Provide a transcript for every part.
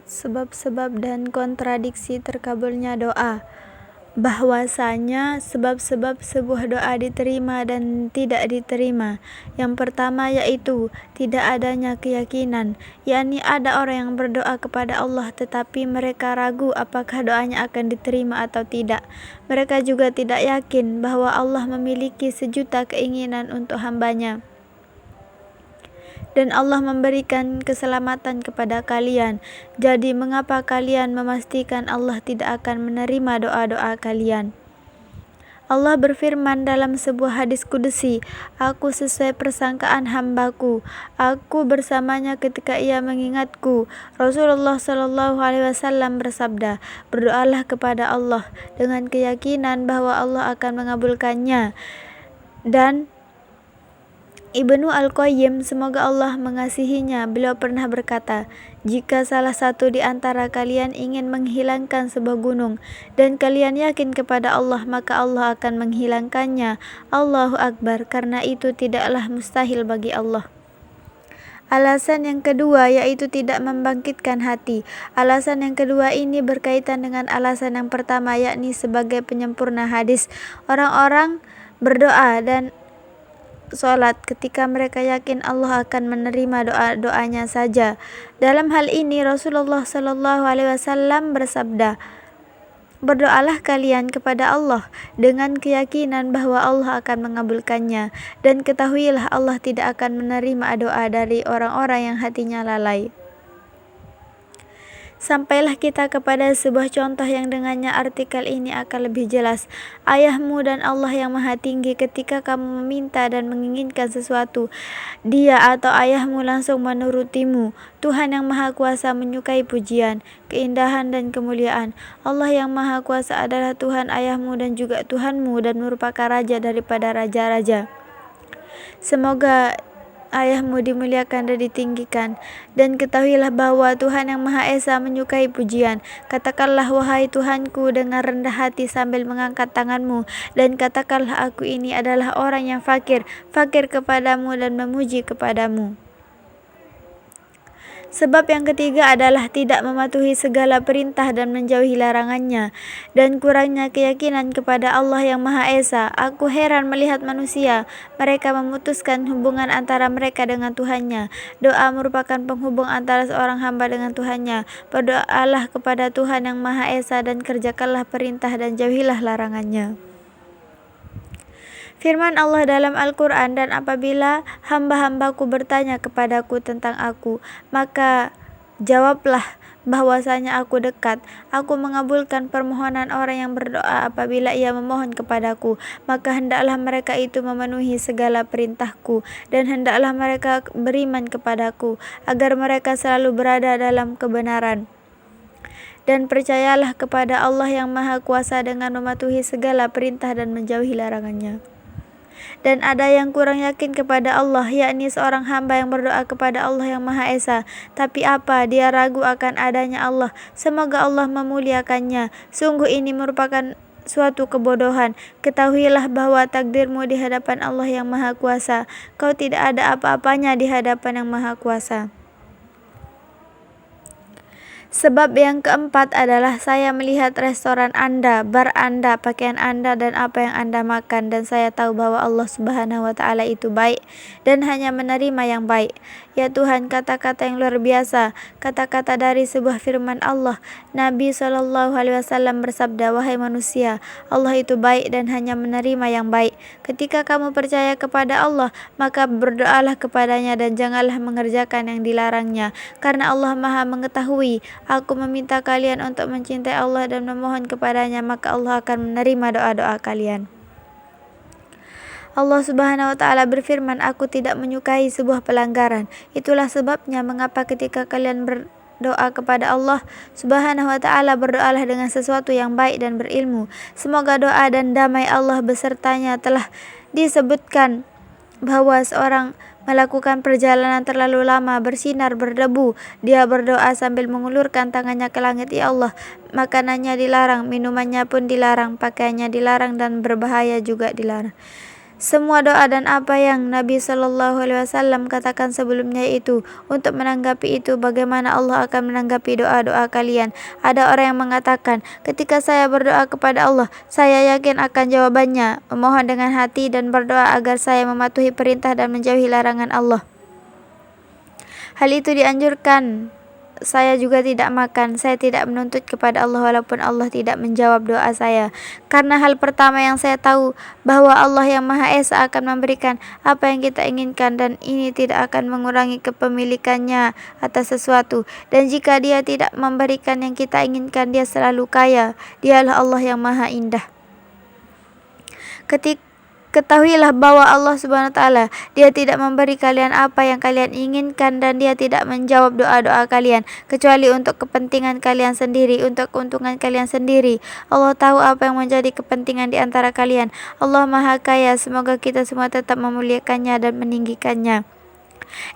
Sebab-sebab dan kontradiksi terkabulnya doa. Bahwasanya sebab-sebab sebuah doa diterima dan tidak diterima. Yang pertama yaitu tidak adanya keyakinan, yakni ada orang yang berdoa kepada Allah tetapi mereka ragu apakah doanya akan diterima atau tidak. Mereka juga tidak yakin bahwa Allah memiliki sejuta keinginan untuk hambanya. Dan Allah memberikan keselamatan kepada kalian. Jadi mengapa kalian memastikan Allah tidak akan menerima doa-doa kalian? Allah berfirman dalam sebuah hadis kudusi, Aku sesuai persangkaan hambaku, aku bersamanya ketika ia mengingatku. Rasulullah SAW bersabda, berdoalah kepada Allah dengan keyakinan bahwa Allah akan mengabulkannya. Dan Ibnu Al-Qayyim, semoga Allah mengasihinya, beliau pernah berkata, jika salah satu di antara kalian ingin menghilangkan sebuah gunung dan kalian yakin kepada Allah, maka Allah akan menghilangkannya. Allahu Akbar, karena itu tidaklah mustahil bagi Allah. Alasan yang kedua yaitu tidak membangkitkan hati. Alasan yang kedua ini berkaitan dengan alasan yang pertama, yakni sebagai penyempurna hadis. Orang-orang berdoa dan sholat ketika mereka yakin Allah akan menerima doa-doanya saja. Dalam hal ini Rasulullah SAW bersabda, berdoalah kalian kepada Allah dengan keyakinan bahwa Allah akan mengabulkannya, dan ketahuilah Allah tidak akan menerima doa dari orang-orang yang hatinya lalai. Sampailah kita kepada sebuah contoh yang dengannya artikel ini akan lebih jelas. Ayahmu dan Allah yang Maha Tinggi, ketika kamu meminta dan menginginkan sesuatu, Dia atau ayahmu langsung menurutimu. Tuhan yang Maha Kuasa menyukai pujian, keindahan dan kemuliaan. Allah yang Maha Kuasa adalah Tuhan ayahmu dan juga Tuhanmu, dan merupakan raja daripada raja-raja. Semoga ayahmu dimuliakan dan ditinggikan. Dan ketahuilah bahwa Tuhan yang Maha Esa menyukai pujian. Katakanlah, wahai Tuhanku, dengan rendah hati sambil mengangkat tanganmu, dan katakanlah, aku ini adalah orang yang fakir kepadamu dan memuji kepadamu. Sebab yang ketiga adalah tidak mematuhi segala perintah dan menjauhi larangannya, dan kurangnya keyakinan kepada Allah yang Maha Esa. Aku heran melihat manusia, mereka memutuskan hubungan antara mereka dengan Tuhannya. Doa merupakan penghubung antara seorang hamba dengan Tuhannya. Berdoalah kepada Tuhan yang Maha Esa dan kerjakanlah perintah dan jauhilah larangannya. Firman Allah dalam Al-Quran, dan apabila hamba-hambaku bertanya kepadaku tentang aku, maka jawablah bahwasanya aku dekat. Aku mengabulkan permohonan orang yang berdoa apabila ia memohon kepadaku. Maka hendaklah mereka itu memenuhi segala perintahku, dan hendaklah mereka beriman kepadaku, agar mereka selalu berada dalam kebenaran. Dan percayalah kepada Allah yang Maha Kuasa dengan mematuhi segala perintah dan menjauhi larangannya. Dan ada yang kurang yakin kepada Allah, yakni seorang hamba yang berdoa kepada Allah yang Maha Esa, tapi apa? Dia ragu akan adanya Allah. Semoga Allah memuliakannya. Sungguh ini merupakan suatu kebodohan. Ketahuilah bahwa takdirmu di hadapan Allah yang Maha Kuasa. Kau tidak ada apa-apanya di hadapan yang Maha Kuasa. Sebab yang keempat adalah saya melihat restoran Anda, bar Anda, pakaian Anda, dan apa yang Anda makan, dan saya tahu bahwa Allah Subhanahu wa Ta'ala itu baik dan hanya menerima yang baik. Ya Tuhan, kata-kata yang luar biasa, kata-kata dari sebuah firman Allah. Nabi SAW bersabda, wahai manusia, Allah itu baik dan hanya menerima yang baik. Ketika kamu percaya kepada Allah, maka berdoalah kepadanya dan janganlah mengerjakan yang dilarangnya, karena Allah Maha mengetahui. Aku meminta kalian untuk mencintai Allah dan memohon kepadanya, maka Allah akan menerima doa-doa kalian. Allah Subhanahu wa Ta'ala berfirman, aku tidak menyukai sebuah pelanggaran. Itulah sebabnya mengapa ketika kalian berdoa kepada Allah Subhanahu wa Ta'ala, berdoalah dengan sesuatu yang baik dan berilmu. Semoga doa dan damai Allah besertanya. Telah disebutkan bahwa seorang melakukan perjalanan terlalu lama, bersinar berdebu, dia berdoa sambil mengulurkan tangannya ke langit, ya Allah, makanannya dilarang, minumannya pun dilarang, pakaiannya dilarang, dan berbahaya juga dilarang. Semua doa dan apa yang Nabi Shallallahu Alaihi Wasallam katakan sebelumnya itu untuk menanggapi itu bagaimana Allah akan menanggapi doa-doa kalian. Ada orang yang mengatakan, ketika saya berdoa kepada Allah, saya yakin akan jawabannya, memohon dengan hati dan berdoa agar saya mematuhi perintah dan menjauhi larangan Allah. Hal itu dianjurkan. Saya juga tidak makan. Saya tidak menuntut kepada Allah walaupun Allah tidak menjawab doa saya. Karena hal pertama yang saya tahu bahwa Allah yang Maha Esa akan memberikan apa yang kita inginkan dan ini tidak akan mengurangi kepemilikannya atas sesuatu. Dan jika Dia tidak memberikan yang kita inginkan, Dia selalu kaya. Dialah Allah yang Maha Indah. Ketahuilah bahwa Allah Subhanahu wa Ta'ala, Dia tidak memberi kalian apa yang kalian inginkan dan Dia tidak menjawab doa-doa kalian kecuali untuk kepentingan kalian sendiri, untuk keuntungan kalian sendiri. Allah tahu apa yang menjadi kepentingan di antara kalian. Allah Maha Kaya. Semoga kita semua tetap memuliakannya dan meninggikannya.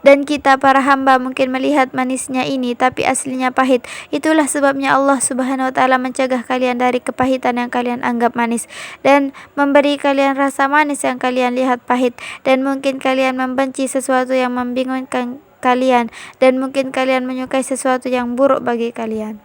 Dan kita para hamba mungkin melihat manisnya ini, tapi aslinya pahit. Itulah sebabnya Allah Subhanahu wa Ta'ala mencegah kalian dari kepahitan yang kalian anggap manis dan memberi kalian rasa manis yang kalian lihat pahit. Dan mungkin kalian membenci sesuatu yang membingungkan kalian, dan mungkin kalian menyukai sesuatu yang buruk bagi kalian.